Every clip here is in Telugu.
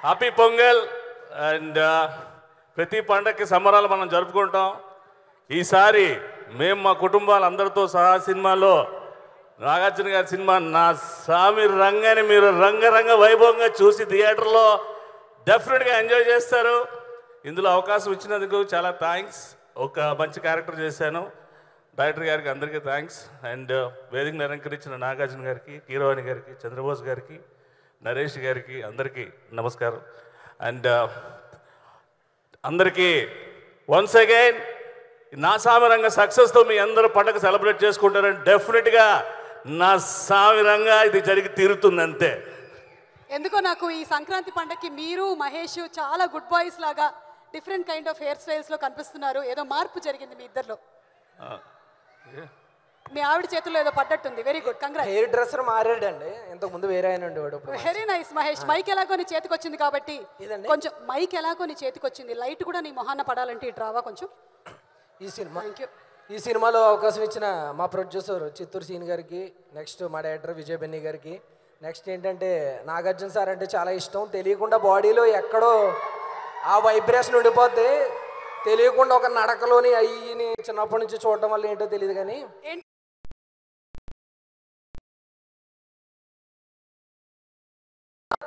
హ్యాపీ పొంగల్ అండ్ ప్రతి పండగకి సంబరాలు మనం జరుపుకుంటాం. ఈసారి మేము మా కుటుంబాలందరితో సహా సినిమాలో నాగార్జున గారి సినిమా నా స్వామి రంగాన్ని మీరు రంగరంగ వైభవంగా చూసి థియేటర్లో డెఫినెట్గా ఎంజాయ్ చేస్తారు. ఇందులో అవకాశం ఇచ్చినందుకు చాలా థ్యాంక్స్. ఒక మంచి క్యారెక్టర్ చేశాను. డైరెక్టర్ గారికి అందరికీ థ్యాంక్స్. అండ్ వేదికను అలంకరించిన నాగార్జున గారికి, కీరవాణి గారికి, చంద్రబోస్ గారికి, నరేష్ గారికి అందరికీ నమస్కారం. అండ్ అందరికీ వన్స్ అగైన్ నా సామిరంగ సక్సెస్తో మీ అందరూ పండుగ సెలబ్రేట్ చేసుకుంటారని డెఫినెట్గా నా సామిరంగా ఇది జరిగి తీరుతుంది అంతే. ఎందుకో నాకు ఈ సంక్రాంతి పండగకి మీరు మహేష్ చాలా గుడ్ బాయ్స్ లాగా డిఫరెంట్ కైండ్ ఆఫ్ హెయిర్ స్టైల్స్లో కనిపిస్తున్నారు. ఏదో మార్పు జరిగింది మీ ఇద్దరిలో. మీ ఆవిడ చేతుల్లో ఏదో పడ్డట్టుంది. Very good, congrats. Hair dresser మారాడండి, ఇంతకు ముందు వేరే ఆయన ఉండేవాడు. Very nice Mahesh. మైక్ ఎలాగో నీ చేతికి వచ్చింది కాబట్టి కొంచెం మైక్ ఎలాగో నీ చేతికి వచ్చింది, లైట్ కూడా నీ మొహాన్న పడాలంటే ఇటు రావా కొంచెం. ఈ సినిమాలో అవకాశం ఇచ్చిన మా ప్రొడ్యూసర్ చిత్తూరు సీన్ గారికి, నెక్స్ట్ మా డైరెక్టర్ విజయ్ బెన్నీ గారికి, నెక్స్ట్ ఏంటంటే నాగార్జున సార్ అంటే చాలా ఇష్టం. తెలియకుండా బాడీలో ఎక్కడో ఆ వైబ్రేషన్ ఉండిపోతే తెలియకుండా ఒక నడకలోని అయ్యిని చిన్నప్పటి నుంచి చూడటం వల్ల ఏంటో తెలియదు కానీ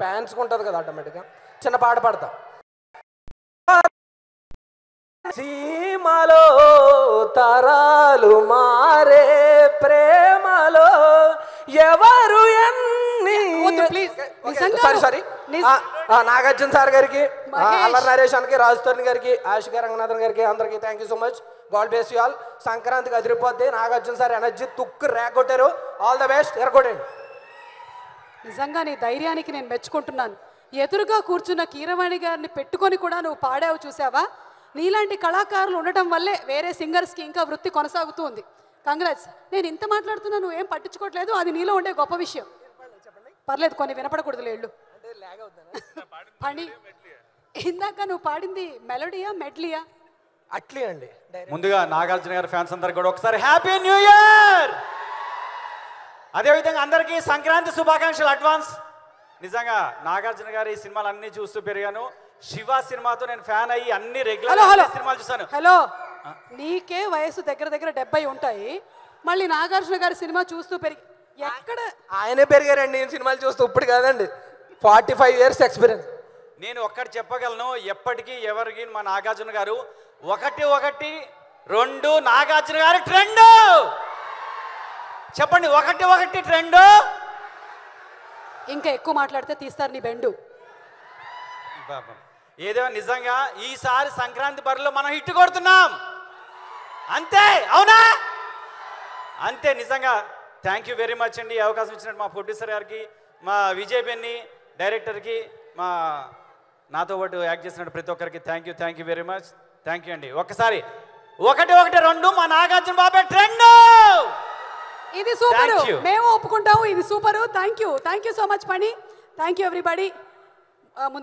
ఫ్యాన్స్ ఉంటుంది కదా ఆటోమేటిక్గా. చిన్న పాట పాడతా. సీమలో తరాలు మారే ప్రేమలో ఎవరు సారీ నాగార్జున సార్ గారికి, అల్లరి నరేష్ అన్నకి, రాజుతోని గారికి, ఆశికా రంగనాథన్ గారికి అందరికీ thank you so much. God bless you all. సంక్రాంతికి అదిరిపోద్ది. నాగార్జున సార్ ఎనర్జీ తుక్కు రేగొట్టారు. All the best. ఎరగొట్టండి. నిజంగా నీ ధైర్యానికి నేను మెచ్చుకుంటున్నాను. ఎదురుగా కూర్చున్న కీరవాణి గారిని పెట్టుకొని కూడా నువ్వు పాడావు, చూసావా? నీలాంటి కళాకారులు ఉండటం వల్లే వేరే సింగర్స్కి ఇంకా వృత్తి కొనసాగుతూ ఉంది. కంగ్రాట్స్. నేను ఇంత మాట్లాడుతున్నా నువ్వేం పట్టించుకోవట్లేదు, అది నీలో ఉండే గొప్ప విషయం. పర్లేదు, కొన్ని వినపడకూడదు లేళ్ళు. పని ఇందాక నువ్వు పాడింది మెలోడియా మెడ్లియా? అట్లీ అండి. ముందుగా నాగార్జున గారి ఫ్యాన్స్ అందరికి కూడా ఒకసారి హ్యాపీ న్యూ ఇయర్. అదేవిధంగా అందరికీ సంక్రాంతి శుభాకాంక్షలు అడ్వాన్స్. నిజంగా నాగార్జున గారి సినిమాలు అన్ని చూస్తూ పెరిగాను. శివ సినిమాతో నేను ఫ్యాన్ అయ్యి అన్ని రెగ్యులర్ సినిమాలు చూసాను. హలో, నీకే వయసు దగ్గర దగ్గర 70 ఉంటాయి, మళ్ళీ నాగార్జున గారి సినిమా చూస్తూ పెరిగి ఎక్కడ? ఆయనే పెరిగారండి నేను సినిమాలు చూస్తూ. ఇప్పుడు కాదండి, 45 years ఎక్స్పీరియన్స్. నేను ఒక్కటి చెప్పగలను, ఎప్పటికీ ఎవరికి మా నాగార్జున గారు 1-1-2 నాగార్జున గారి ట్రెండ్. చెప్పండి, 1-1 ట్రెండ్. ఇంకా ఎక్కువ మాట్లాడితే తీస్తారు నీ బెండు. ఏదో నిజంగా ఈసారి సంక్రాంతి బరిలో మనం హిట్ కొడుతున్నాం అంతే, అవునా? అంతే. నిజంగా థ్యాంక్ యూ వెరీ మచ్ అండి. అవకాశం ఇచ్చినట్టు మా ప్రొడ్యూసర్ గారికి, మా విజయ్ బెన్నీ డైరెక్టర్కి, మా నాతో పాటు యాక్ట్ చేసినట్టు ప్రతి ఒక్కరికి thank you very much. Thank you అండి. ఒక్కసారి 1-1-2 మా నాగార్జున బాబే ట్రెండ్. ఇది సూపర్, మేము ఒప్పుకుంటాము. ఇది super. Thank you so much పని. Thank you everybody. ముందు